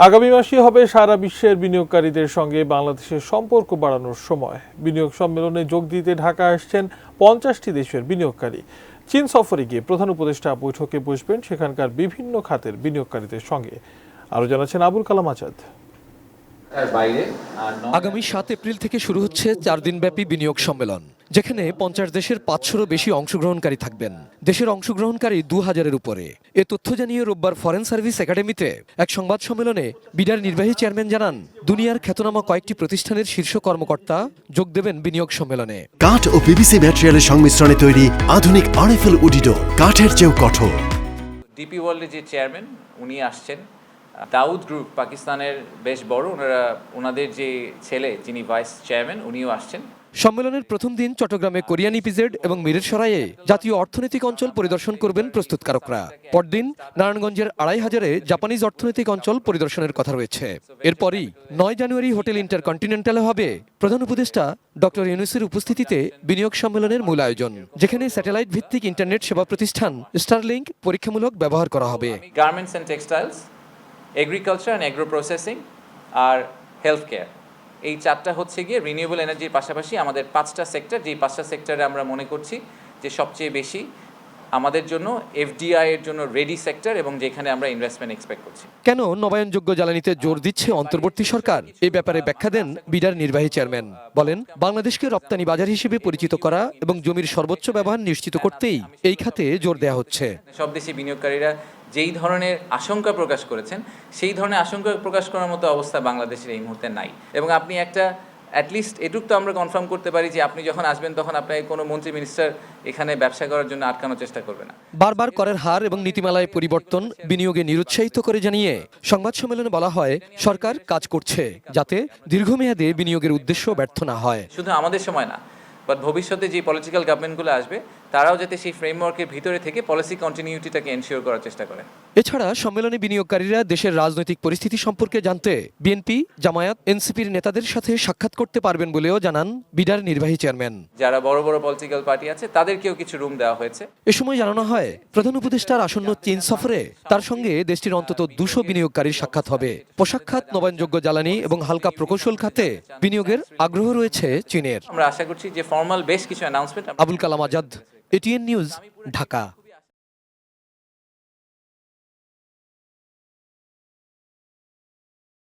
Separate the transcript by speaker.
Speaker 1: আগামী মাসে হবে সারা বিশ্বের বিনিয়োগকারীদের সঙ্গে বাংলাদেশের সম্পর্ক বাড়ানোর সময়। বিনিয়োগ সম্মেলনে যোগ দিতে ঢাকা আসছেন 50টি দেশের বিনিয়োগকারী। চীন সফরে গিয়ে প্রধান উপদেষ্টা বৈঠকে বসবেন সেখানকার বিভিন্ন খাতের বিনিয়োগকারীদের সঙ্গে। আরও জানাচ্ছেন আবুল কালাম আজাদ।
Speaker 2: আগামী 7 এপ্রিল থেকে শুরু হচ্ছে 4 দিনব্যাপী বিনিয়োগ সম্মেলন, যেখানে 50 দেশের 500-রও বেশি অংশগ্রহণকারী থাকবেন। দেশের অংশগ্রহণকারী 2000-এর উপরে। এ তথ্য জানিয়ে রোববার ফরেন সার্ভিস একাডেমিতে এক সংবাদ সম্মেলনে বিডার নির্বাহী চেয়ারম্যান জানান, দুনিয়ার খ্যাতনামা কয়েকটি প্রতিষ্ঠানের শীর্ষ কর্মকর্তা যোগ দেবেন বিনিয়োগ সম্মেলনে।
Speaker 3: কাঠ ও পিভিসি ম্যাটেরিয়ালের সংমিশ্রণে তৈরি আধুনিক আরএফএল উডিডোর, কাঠের চেয়েও কঠোর।
Speaker 4: ডিপি ওয়ার্ল্ডের যে চেয়ারম্যান উনি আসছেন। দাউদ গ্রুপ পাকিস্তানের বেশ বড়, ওনাদের যে ছেলে যিনি ভাইস চেয়ারম্যান উনিও আসছেন।
Speaker 2: সম্মেলনের প্রথম দিন চট্টগ্রামে কোরিয়ান ইপিজেড এবং মিরসরাইয়ে জাতীয় অর্থনৈতিক অঞ্চল পরিদর্শন করবেন প্রস্তুতকারকরা। পরদিন নারায়ণগঞ্জের 2500-এ জাপানিজ অর্থনৈতিক অঞ্চল পরিদর্শনের কথা রয়েছে। এরপরই 9 জানুয়ারি হোটেল ইন্টারকন্টিনেন্টালে হবে প্রধান উপদেষ্টা ডক্টর ইউনূসের উপস্থিতিতে বিনিয়োগ সম্মেলনের মূল আয়োজন, যেখানে স্যাটেলাইট ভিত্তিক ইন্টারনেট সেবা প্রতিষ্ঠান স্টারলিংক পরীক্ষামূলক ব্যবহার করা হবে।
Speaker 4: Garments and textiles, agriculture and agro processing আর হেলথ কেয়ার, এই 4টা হচ্ছে গিয়ে রিনিউয়েবল এনার্জির পাশাপাশি আমাদের 5টা সেক্টর, যেই 5টা সেক্টরে আমরা মনে করছি যে সবচেয়ে বেশি আমাদের জন্য এফডিআই এর জন্য রেডি সেক্টর এবং যেখানে আমরা ইনভেস্টমেন্ট এক্সপেক্ট করছি।
Speaker 2: কেন নবায়নযোগ্য জ্বালানিতে জোর দিচ্ছে অন্তর্বর্তী সরকার, এই ব্যাপারে ব্যাখ্যা দেন বিডার নির্বাহী চেয়ারম্যান। বলেন, বাংলাদেশকে রপ্তানি বাজার হিসেবে পরিচিত করা এবং জমির সর্বোচ্চ ব্যবহার নিশ্চিত করতেই এই খাতে জোর দেওয়া হচ্ছে।
Speaker 4: সব দেশি বিনিয়োগকারীরা যেই ধরনের আশঙ্কা প্রকাশ করেছেন, সেই ধরনের আশঙ্কা প্রকাশ করার মতো অবস্থা বাংলাদেশের এই মুহূর্তে নাই। এবং আপনি একটা অ্যাটলিস্ট এটুক তো আমরা কনফার্ম করতে পারি যে আপনি যখন আসবেন তখন আপনাকে কোনো মন্ত্রী মিনিস্টার এখানে ব্যবসা করার জন্য আটকানোর চেষ্টা করবে না।
Speaker 2: বারবার করের হার এবং নীতিমালায় পরিবর্তন বিনিয়োগে নিরুৎসাহিত করে জানিয়ে সংবাদ সম্মেলনে বলা হয়, সরকার কাজ করছে যাতে দীর্ঘমেয়াদে বিনিয়োগের উদ্দেশ্য ব্যর্থ না হয়।
Speaker 4: শুধু আমাদের সময় না, বাট ভবিষ্যতে যে পলিটিক্যাল গভর্নমেন্টগুলো আসবে তারাও যাতে সেই ফ্রেমওয়ার্কের ভিতরে থেকে পলিসি কন্টিনিউটিটাকে এনশিওর করার চেষ্টা করে।
Speaker 2: এছাড়া সম্মেলনে বিনিয়োগকারীরা দেশের রাজনৈতিক পরিস্থিতি সম্পর্কে জানতে বিএনপি, জামায়াত, এনসিপির নেতাদের সাথে সাক্ষাৎ করতে পারবেন বলেও জানান বিডার নির্বাহী চেয়ারম্যান।
Speaker 4: যারা বড় বড় পলিটিক্যাল পার্টি আছে তাদেরকেও কিছু রুম দেওয়া হয়েছে।
Speaker 2: এ সময় জানানো হয়, প্রধান উপদেষ্টার আসন্ন চীন সফরে তার সঙ্গে দেশটির অন্তত 200 বিনিয়োগকারীর সাক্ষাৎ হবে। পোশাক খাত, নবায়নযোগ্য জ্বালানি এবং হালকা প্রকৌশল খাতে বিনিয়োগের আগ্রহ রয়েছে চীনের।
Speaker 4: আমরা আশা করছি যে ফর্মাল বেশ কিছু announcement.
Speaker 2: Abul Kalam Azad, ATN news, Dhaka.